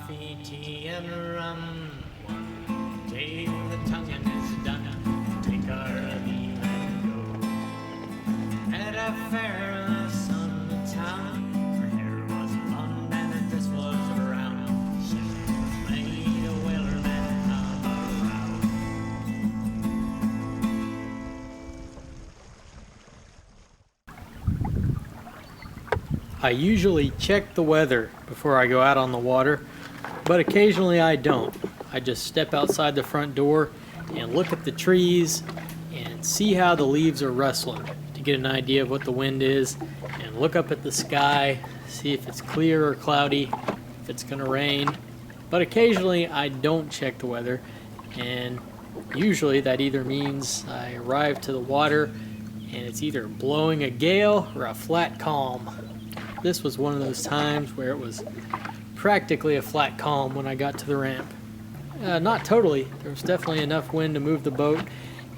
coffee, tea, and rum. One day when the tonguing is done, take our leave and go. At a fair in the sun town, her hair was blonde and this was brown. She was made a whaler man of a row. I usually check the weather before I go out on the water, but occasionally I don't. I just step outside the front door and look at the trees and see how the leaves are rustling to get an idea of what the wind is, and look up at the sky, see if it's clear or cloudy, if it's gonna rain. But occasionally I don't check the weather, and usually that either means I arrive to the water and it's either blowing a gale or a flat calm. This was one of those times where it was practically a flat calm when I got to the ramp. Not totally. There was definitely enough wind to move the boat,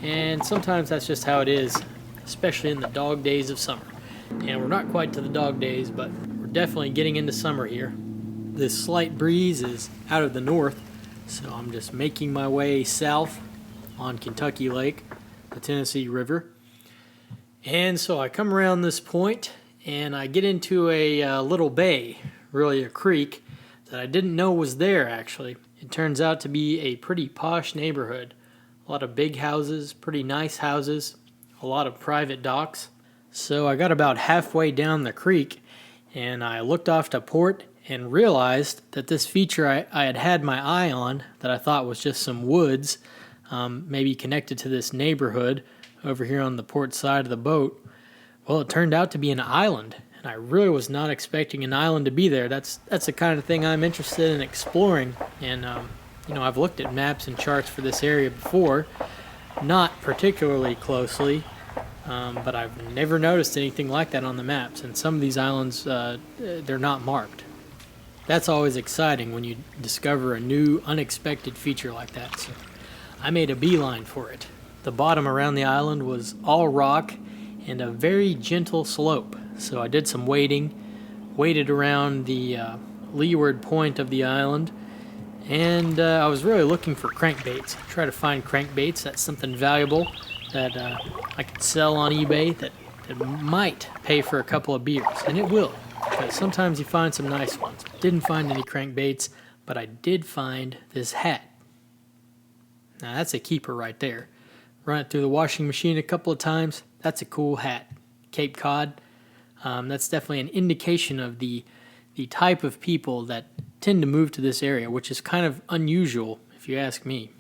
and sometimes that's just how it is, especially in the dog days of summer. And we're not quite to the dog days, but we're definitely getting into summer here. This slight breeze is out of the north, so I'm just making my way south on Kentucky Lake, the Tennessee River. And so I come around this point, and I get into a little bay, really a creek, that I didn't know was there actually. It turns out to be a pretty posh neighborhood. A lot of big houses, pretty nice houses, a lot of private docks. So I got about halfway down the creek, and I looked off to port and realized that this feature I had had my eye on, that I thought was just some woods, maybe connected to this neighborhood over here on the port side of the boat. Well, it turned out to be an island, and I really was not expecting an island to be there. That's the kind of thing I'm interested in exploring, and I've looked at maps and charts for this area before, not particularly closely, but I've never noticed anything like that on the maps, and some of these islands, they're not marked. That's always exciting when you discover a new, unexpected feature like that, so I made a beeline for it. The bottom around the island was all rock and a very gentle slope. So I did some waded around the leeward point of the island, and I was really looking for crankbaits. Try to find crankbaits. That's something valuable that I could sell on eBay that might pay for a couple of beers, and it will, because sometimes you find some nice ones. Didn't find any crankbaits, but I did find this hat. Now that's a keeper right there. Run it through the washing machine a couple of times. That's a cool hat. Cape Cod. That's definitely an indication of the type of people that tend to move to this area, which is kind of unusual if you ask me.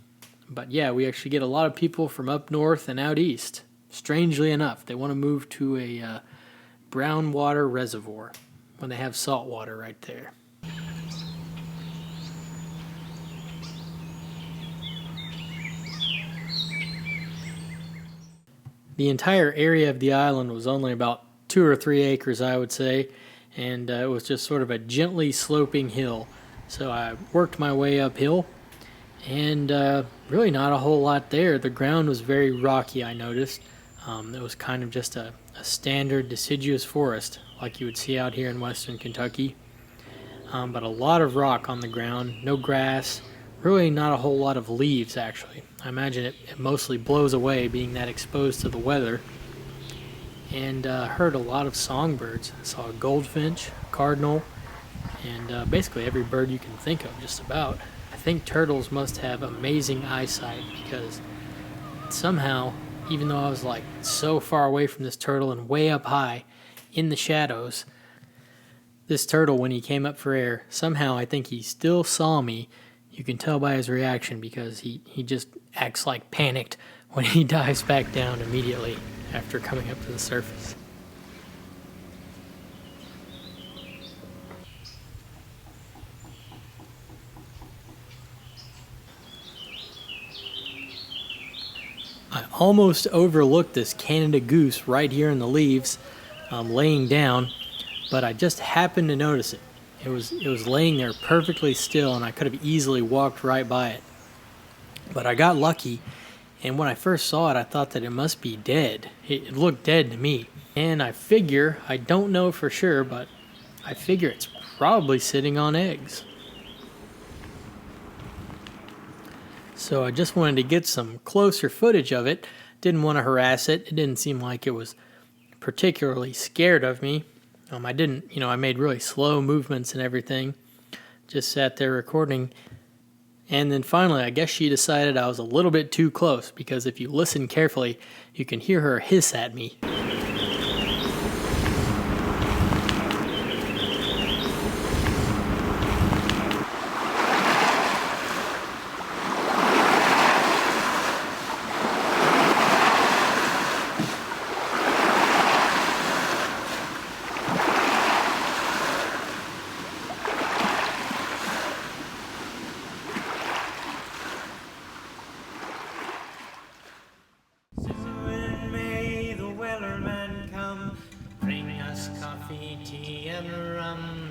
But yeah, we actually get a lot of people from up north and out east. Strangely enough, they want to move to a brown water reservoir when they have salt water right there. The entire area of the island was only about 2 or 3 acres, I would say, and it was just sort of a gently sloping hill. So I worked my way uphill, and really not a whole lot there. The ground was very rocky, I noticed. It was kind of just a standard deciduous forest like you would see out here in western Kentucky, but a lot of rock on the ground, no grass, really not a whole lot of leaves actually. I imagine it mostly blows away being that exposed to the weather. And heard a lot of songbirds. I saw a goldfinch, a cardinal, and basically every bird you can think of just about. I think turtles must have amazing eyesight, because somehow, even though I was like so far away from this turtle and way up high in the shadows, this turtle, when he came up for air, somehow I think he still saw me. You can tell by his reaction, because he just acts like panicked when he dives back down immediately after coming up to the surface. I almost overlooked this Canada goose right here in the leaves, laying down, but I just happened to notice it. It was laying there perfectly still, and I could have easily walked right by it. But I got lucky, and when I first saw it, I thought that it must be dead. It looked dead to me. And I figure, I don't know for sure, but I figure it's probably sitting on eggs. So I just wanted to get some closer footage of it. Didn't want to harass it. It didn't seem like it was particularly scared of me. I didn't, I made really slow movements and everything. Just sat there recording. And then finally, I guess she decided I was a little bit too close, because if you listen carefully, you can hear her hiss at me. Soon may the wellerman come, bring us coffee, tea, and rum.